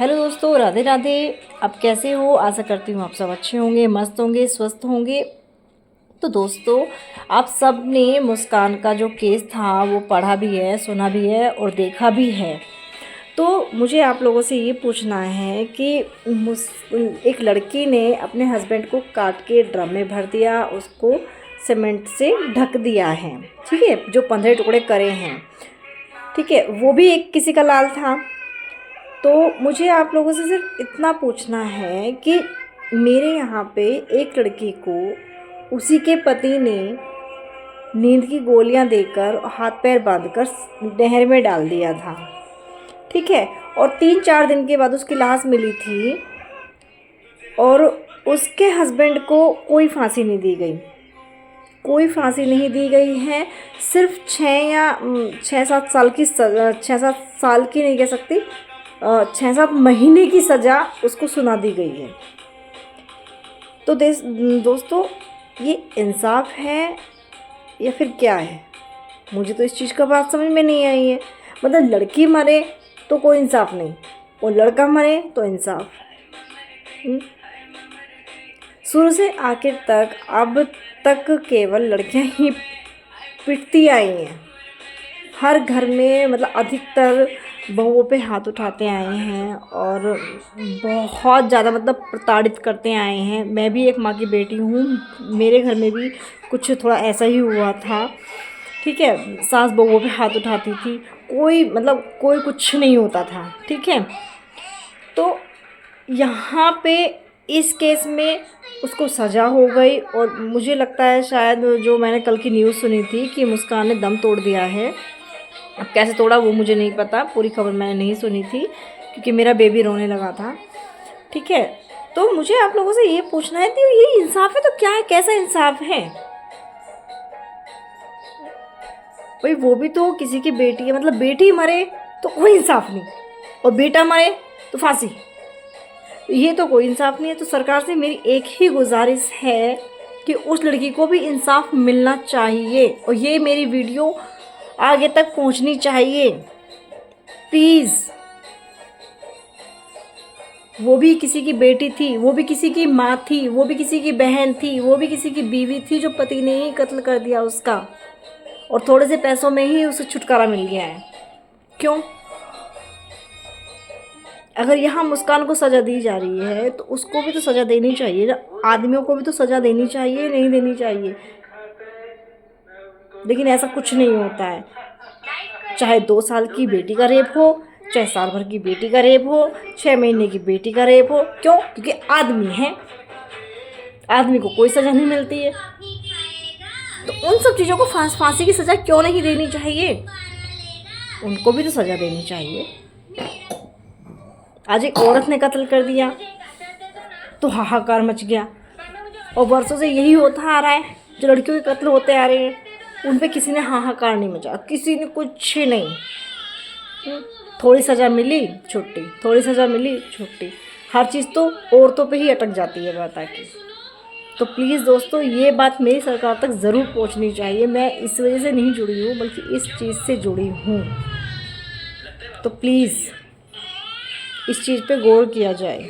Hello दोस्तों, राधे राधे। आप कैसे हो? आशा करती हूँ आप सब अच्छे होंगे, मस्त होंगे, स्वस्थ होंगे। तो दोस्तों, आप सब ने मुस्कान का जो केस था वो पढ़ा भी है, सुना भी है और देखा भी है। तो मुझे आप लोगों से ये पूछना है कि एक लड़की ने अपने हस्बैंड को काट के ड्रम में भर दिया, उसको सीमेंट से ढक दिया है, ठीक है, जो 15 टुकड़े करे हैं, ठीक है, वो भी एक किसी का लाल था। तो मुझे आप लोगों से सिर्फ इतना पूछना है कि मेरे यहाँ पे एक लड़की को उसी के पति ने नींद की गोलियाँ देकर हाथ पैर बांधकर नहर में डाल दिया था, ठीक है, और 3-4 दिन के बाद उसकी लाश मिली थी और उसके हस्बैंड को कोई फांसी नहीं दी गई, कोई फांसी नहीं दी गई है। सिर्फ 6-7 साल की 6-7 साल की नहीं कह सकती, 6-7 महीने की सज़ा उसको सुना दी गई है। तो दोस्तों, ये इंसाफ है या फिर क्या है? मुझे तो इस चीज़ का बात समझ में नहीं आई है। मतलब लड़की मरे तो कोई इंसाफ नहीं और लड़का मरे तो इंसाफ। शुरू से आखिर तक अब तक केवल लड़कियां ही पिटती आई हैं। हर घर में मतलब अधिकतर बहुओं पे हाथ उठाते आए हैं और बहुत ज़्यादा मतलब प्रताड़ित करते आए हैं। मैं भी एक माँ की बेटी हूँ, मेरे घर में भी कुछ थोड़ा ऐसा ही हुआ था, ठीक है। सास बहुओं पे हाथ उठाती थी, कोई कुछ नहीं होता था, ठीक है। तो यहाँ पे इस केस में उसको सज़ा हो गई और मुझे लगता है शायद जो मैंने कल की न्यूज़ सुनी थी कि मुस्कान ने दम तोड़ दिया है। अब कैसे तोड़ा वो मुझे नहीं पता, पूरी खबर मैंने नहीं सुनी थी क्योंकि मेरा बेबी रोने लगा था, ठीक है। तो मुझे आप लोगों से ये पूछना है कि ये इंसाफ है तो क्या है, कैसा इंसाफ है भाई? वो भी तो किसी की बेटी है, मतलब बेटी मरे तो कोई इंसाफ नहीं और बेटा मरे तो फांसी, ये तो कोई इंसाफ नहीं है। तो सरकार से मेरी एक ही गुजारिश है कि उस लड़की को भी इंसाफ मिलना चाहिए और ये मेरी वीडियो आगे तक पहुंचनी चाहिए, प्लीज़। वो भी किसी की बेटी थी, वो भी किसी की माँ थी, वो भी किसी की बहन थी, वो भी किसी की बीवी थी जो पति ने ही कत्ल कर दिया उसका, और थोड़े से पैसों में ही उसे छुटकारा मिल गया है। क्यों? अगर यहाँ मुस्कान को सज़ा दी जा रही है तो उसको भी तो सज़ा देनी चाहिए ना, आदमियों को भी तो सज़ा देनी चाहिए, नहीं देनी चाहिए? लेकिन ऐसा कुछ नहीं होता है। चाहे 2 साल की बेटी का रेप हो, चाहे साल भर की बेटी का रेप हो, 6 महीने की बेटी का रेप हो, क्यों? क्योंकि आदमी है, आदमी को कोई सज़ा नहीं मिलती है। तो उन सब चीज़ों को फांसी की सज़ा क्यों नहीं देनी चाहिए? उनको भी तो सज़ा देनी चाहिए। आज एक औरत ने कत्ल कर दिया तो हाहाकार मच गया, और वर्षों से यही होता आ रहा है। जो लड़कियों के कत्ल होते आ रहे हैं उन पे किसी ने हाहाकार नहीं मचा, किसी ने कुछ नहीं। थोड़ी सज़ा मिली छुट्टी, थोड़ी सज़ा मिली छुट्टी, हर चीज़ तो औरतों पे ही अटक जाती है बता के। तो प्लीज़ दोस्तों, ये बात मेरी सरकार तक ज़रूर पहुंचनी चाहिए। मैं इस वजह से नहीं जुड़ी हूँ बल्कि इस चीज़ से जुड़ी हूँ। तो प्लीज़ इस चीज़ पे गौर किया जाए।